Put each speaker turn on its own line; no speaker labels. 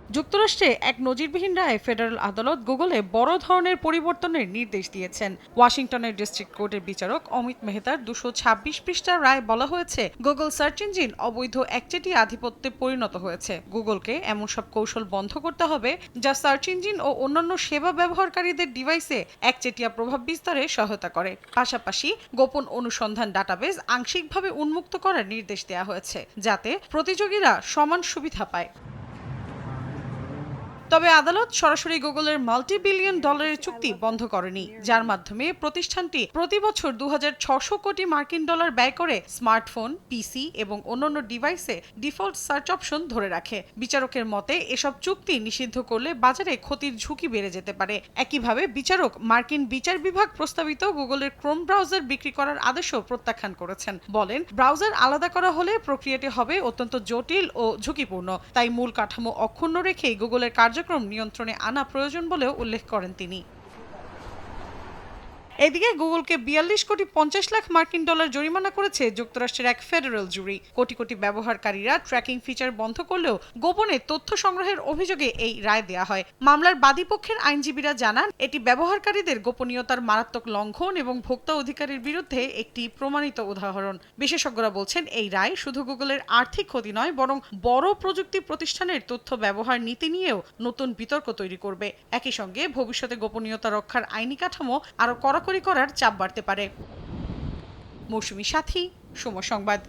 যুক্তরাষ্ট্রে এক নজিরবিহীন রায়ে ফেডারেল আদালত গুগলে বড় ধরনের পরিবর্তনের নির্দেশ দিয়েছেন। ওয়াশিংটনের ডিস্ট্রিক্ট কোর্টের বিচারক অমিত মেহতার 226 পৃষ্ঠার রায় বলা হয়েছে, গুগল সার্চ ইঞ্জিন অবৈধ একচেটিয়া আধিপত্যে পরিণত হয়েছে। গুগলকে এমন সব কৌশল বন্ধ করতে হবে যা সার্চ ইঞ্জিন ও অন্যান্য সেবা ব্যবহারকারীদের ডিভাইসে একচেটিয়া প্রভাব বিস্তারে সহায়তা করে। পাশাপাশি গোপন অনুসন্ধান ডাটাবেজ আংশিকভাবে উন্মুক্ত করার নির্দেশ দেওয়া হয়েছে, যাতে প্রতিযোগীরা সমান সুবিধা পায়। তবে আদালত সরাসরি গুগলের মাল্টি বিলিয়ন ডলারের চুক্তি বন্ধ করেনি, যার মাধ্যমে প্রতিষ্ঠানটি প্রতি বছর 2600 কোটি মার্কিন ডলার ব্যয় করে স্মার্টফোন, পিসি এবং অন্যান্য ডিভাইসে ডিফল্ট সার্চ অপশন ধরে রাখে। বিচারকের মতে এসব চুক্তি নিষিদ্ধ করলে বাজারে ক্ষতির ঝুঁকি বেড়ে যেতে পারে। একইভাবে বিচারক মার্কিন বিচার বিভাগ প্রস্তাবিত গুগলের ক্রোম ব্রাউজার বিক্রি করার আদেশও প্রত্যাখ্যান করেছেন। বলেন, ব্রাউজার আলাদা করা হলে প্রক্রিয়াটি হবে অত্যন্ত জটিল ও ঝুঁকিপূর্ণ, তাই মূল কাঠামো অক্ষুণ্ণ রেখেই গুগলের কার্যক্রম নিয়ন্ত্রণে আনা প্রয়োজন বলেও উল্লেখ করেন তিনি। এদিকে গুগলকে 42 কোটি 50 লাখ মার্কিন ডলার জরিমানা করেছে যুক্তরাষ্ট্রের এক ফেডারেল জুরি। কোটি কোটি ব্যবহারকারীরা ট্র্যাকিং ফিচার বন্ধ করলেও গোপনে তথ্য সংগ্রহের অভিযোগে এই রায় দেয়া হয়। মামলার বাদীপক্ষের আইনজীবীরা জানান, এটি ব্যবহারকারীদের গোপনীয়তার মারাত্মক লঙ্ঘন এবং ভোক্তা অধিকারের বিরুদ্ধে একটি প্রমাণিত উদাহরণ। বিশেষজ্ঞরা বলছেন, এই রায় শুধু গুগলের আর্থিক ক্ষতি নয়, বরং বড় প্রযুক্তি প্রতিষ্ঠানের তথ্য ব্যবহার নীতি নিয়েও নতুন বিতর্ক তৈরি করবে। একই সঙ্গে ভবিষ্যতে গোপনীয়তা রক্ষার আইনি কাঠামো আরও কড়াকড়ি করার চাপ বাড়তে পারে। মৌসুমী সাথী, সময় সংবাদ।